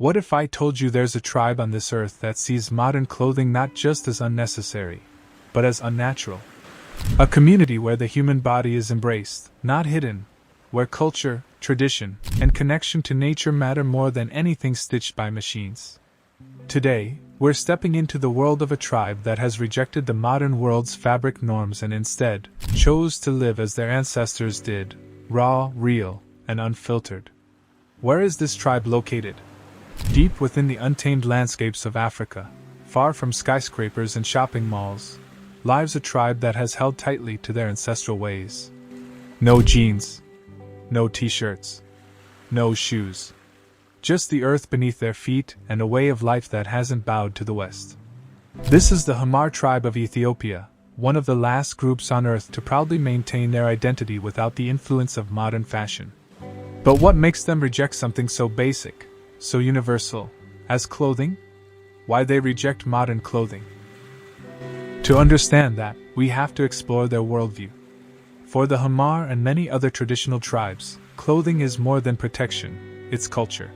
What if I told you there's a tribe on this earth that sees modern clothing not just as unnecessary, but as unnatural? A community where the human body is embraced, not hidden, where culture, tradition, and connection to nature matter more than anything stitched by machines. Today, we're stepping into the world of a tribe that has rejected the modern world's fabric norms and instead chose to live as their ancestors did, raw, real, and unfiltered. Where is this tribe located? Deep within the untamed landscapes of Africa, far from skyscrapers and shopping malls, lives a tribe that has held tightly to their ancestral ways. No jeans, no t-shirts, no shoes. Just the earth beneath their feet and a way of life that hasn't bowed to the West. This is the Hamar Tribe of Ethiopia, one of the last groups on earth to proudly maintain their identity without the influence of modern fashion. But what makes them reject something so basic, so universal, as clothing? Why they reject modern clothing? To understand that, we have to explore their worldview. For the Hamar and many other traditional tribes, clothing is more than protection, it's culture.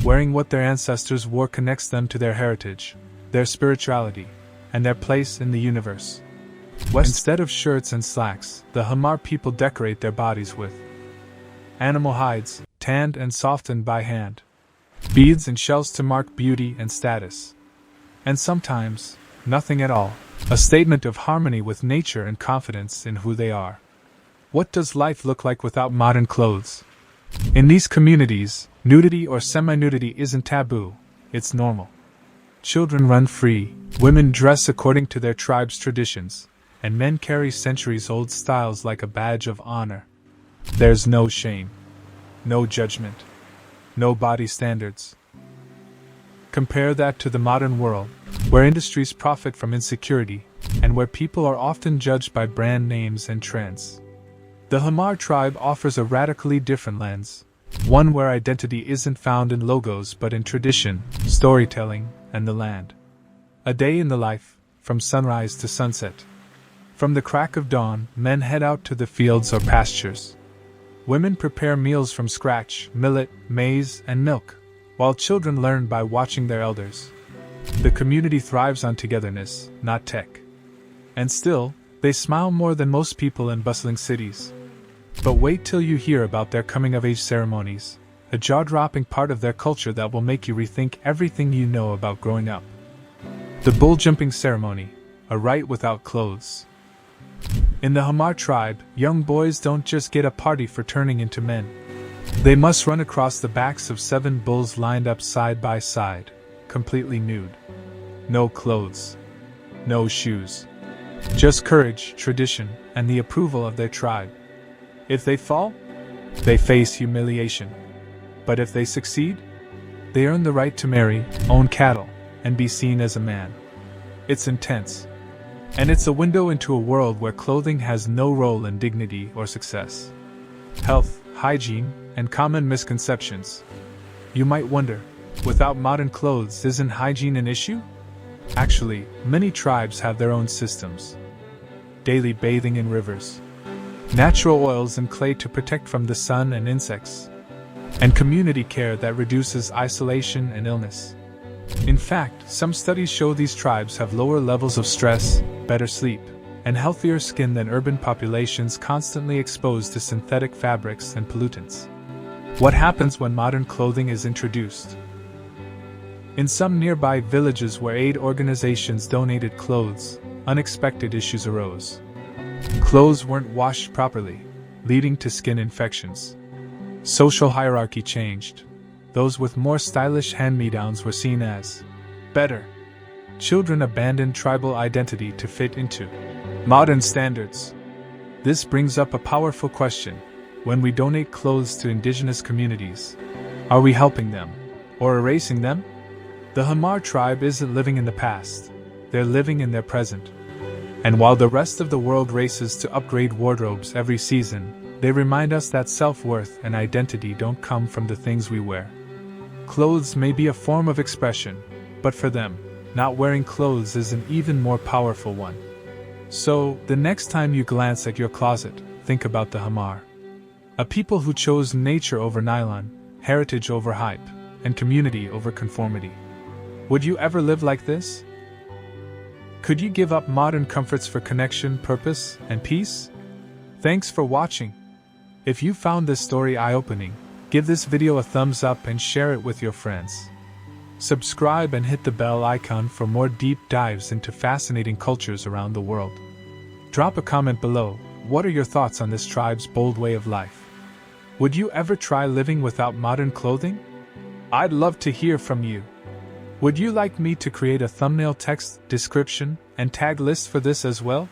Wearing what their ancestors wore connects them to their heritage, their spirituality, and their place in the universe. Instead of shirts and slacks, the Hamar people decorate their bodies with animal hides, tanned and softened by hand, beads and shells to mark beauty and status, and sometimes, nothing at all, a statement of harmony with nature and confidence in who they are. What does life look like without modern clothes? In these communities, nudity or semi-nudity isn't taboo, it's normal. Children run free, women dress according to their tribe's traditions, and men carry centuries-old styles like a badge of honor. There's no shame, no judgment, no body standards. Compare that to the modern world, where industries profit from insecurity, and where people are often judged by brand names and trends. The Hamar tribe offers a radically different lens, one where identity isn't found in logos but in tradition, storytelling, and the land. A day in the life, from sunrise to sunset. From the crack of dawn, men head out to the fields or pastures. Women prepare meals from scratch, millet, maize, and milk, while children learn by watching their elders. The community thrives on togetherness, not tech. And still, they smile more than most people in bustling cities. But wait till you hear about their coming-of-age ceremonies, a jaw-dropping part of their culture that will make you rethink everything you know about growing up. The bull-jumping ceremony, a rite without clothes. In the Hamar tribe, young boys don't just get a party for turning into men. They must run across the backs of 7 bulls lined up side by side, completely nude. No clothes. No shoes. Just courage, tradition, and the approval of their tribe. If they fall, they face humiliation. But if they succeed, they earn the right to marry, own cattle, and be seen as a man. It's intense. And it's a window into a world where clothing has no role in dignity or success. Health, hygiene, and common misconceptions. You might wonder, without modern clothes, isn't hygiene an issue? Actually, many tribes have their own systems. Daily bathing in rivers, natural oils and clay to protect from the sun and insects, and community care that reduces isolation and illness. In fact, some studies show these tribes have lower levels of stress, better sleep, and healthier skin than urban populations constantly exposed to synthetic fabrics and pollutants. What happens when modern clothing is introduced? In some nearby villages where aid organizations donated clothes, unexpected issues arose. Clothes weren't washed properly, leading to skin infections. Social hierarchy changed. Those with more stylish hand-me-downs were seen as better. Children abandoned tribal identity to fit into modern standards. This brings up a powerful question. When we donate clothes to indigenous communities, are we helping them, or erasing them? The Hamar tribe isn't living in the past, they're living in their present. And while the rest of the world races to upgrade wardrobes every season, they remind us that self-worth and identity don't come from the things we wear. Clothes may be a form of expression, but for them, not wearing clothes is an even more powerful one. So, the next time you glance at your closet, think about the Hamar. A people who chose nature over nylon, heritage over hype, and community over conformity. Would you ever live like this? Could you give up modern comforts for connection, purpose, and peace? Thanks for watching. If you found this story eye-opening, give this video a thumbs up and share it with your friends. Subscribe and hit the bell icon for more deep dives into fascinating cultures around the world. Drop a comment below. What are your thoughts on this tribe's bold way of life? Would you ever try living without modern clothing? I'd love to hear from you. Would you like me to create a thumbnail text, description, and tag list for this as well?